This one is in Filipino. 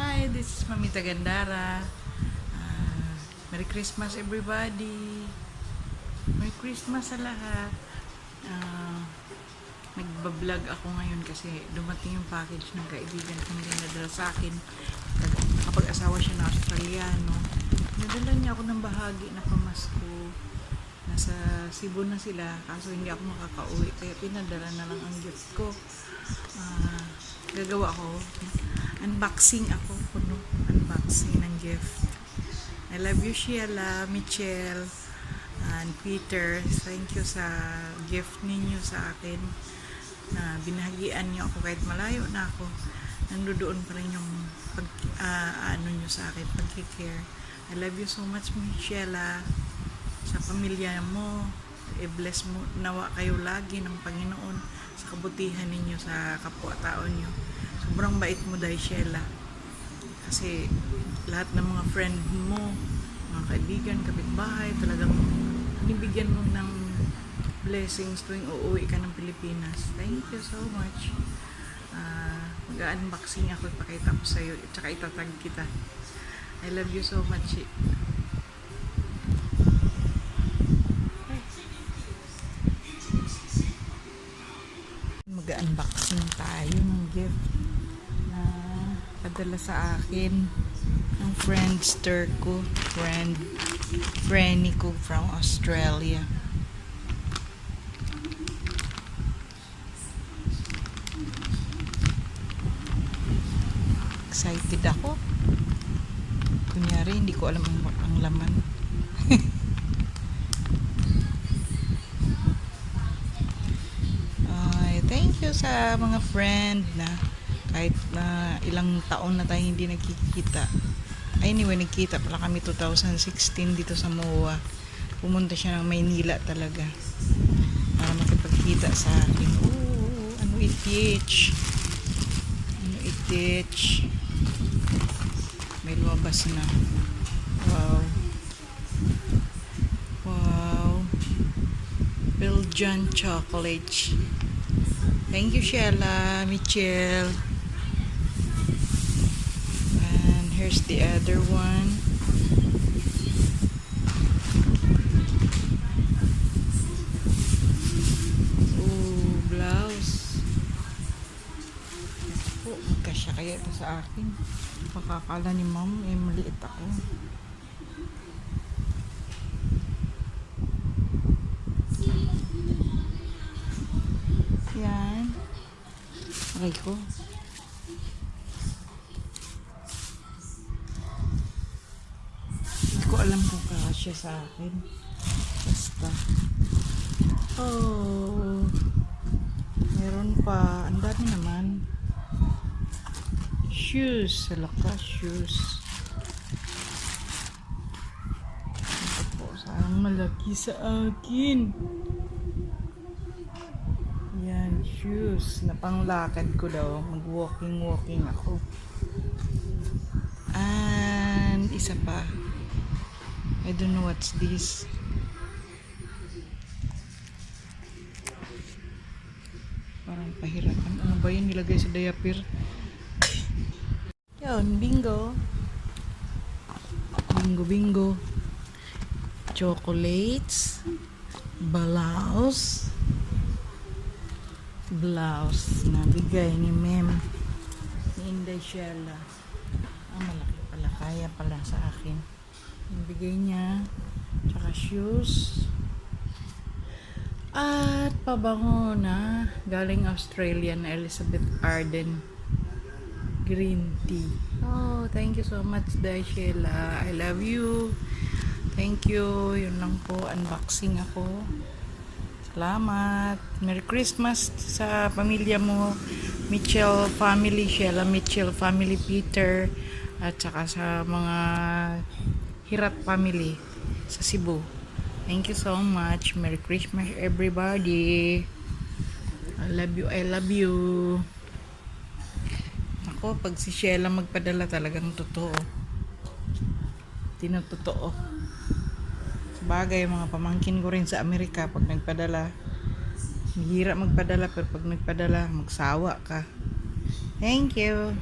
Hi, this is Mamita Gandara. Merry Christmas everybody. Merry Christmas sa lahat. Ah, Nagbablog ako ngayon kasi dumating yung package ng kaibigan kong dinadala sa akin. Nakapag-asawa siya na Australiano. Nadala niya ako ng bahagi na pamasko. Nasa Cebu na sila, kaso hindi ako makakauwi. Kaya pinadala na lang ang gift ko. Gagawa ako. Unboxing ako. Unboxing ng gift. I love you, Sheila, Michelle, and Peter. Thank you sa gift ninyo sa akin na binahagian niyo ako kahit malayo na ako. Nandoon pa rin yung ano niyo sa akin, pagkikare. I love you so much, Michelle. Sa pamilya mo, i-bless mo nawa kayo lagi ng Panginoon sa kabutihan ninyo sa kapwa-tao niyo. Sobrang bait mo dahil, Sheila. Kasi lahat ng mga friend mo, mga kaibigan, kapitbahay, talagang nibigyan mo ng blessings tuwing uuwi ka ng Pilipinas. Thank you so much. Mag-unboxing ako, ipakita ko sa'yo, at saka itatag kita. I love you so much. Mag-unboxing tayo ng gift na padala sa akin ng friendster ko, friendly ko from Australia. Excited ako. Kunyari, hindi ko alam ang laman. Thank you sa mga friend na kahit na ilang taon na tayo hindi nagkikita. Anyway, nagkita pala kami 2016 dito sa MOA. Pumunta siya ng Maynila talaga para makipagkita sa akin. Ano itich? Ano itich? May lumabas na. Wow. Wow. Belgian chocolate. Thank you, Sheila, Michelle. And here's the other one. Ooh, blouse. Magkasya kaya ito sa akin. Pakakala ni mom, maliit ako. Yan. Aray ko. Hindi ko alam kung kakasya sa akin. Basta. Oh. Meron pa. Ang dami naman. Shoes. Salaka shoes. Ito po. Sayang malaki sa akin. Yan, shoes na panglakad ko daw. Mag-walking ako. And isa pa. I don't know what's this. Parang pahirapan. Ano ba yun nilagay sa diaper? Yun, bingo. Bingo. Chocolates. Blouse na bigay ni Mem ni Inday Sheila. Malaki pala, kaya pala sa akin yung bigay niya, tsaka shoes at pabango na galing Australia na Elizabeth Arden green tea. Oh, thank you so much, Day Sheila. I love you. Thank you. Yun lang po, unboxing ako. Salamat. Merry Christmas sa pamilya mo, Mitchell family, Sheila Mitchell family, Peter, at saka sa mga Hirat family sa Cebu. Thank you so much. Merry Christmas everybody. I love you. I love you. Ako, pag si Sheila magpadala talagang totoo. Tinotoo. Bagay, mga pamangkin ko rin sa Amerika pag nagpadala, mahirap magpadala, pero pag nagpadala magsawa ka. Thank you.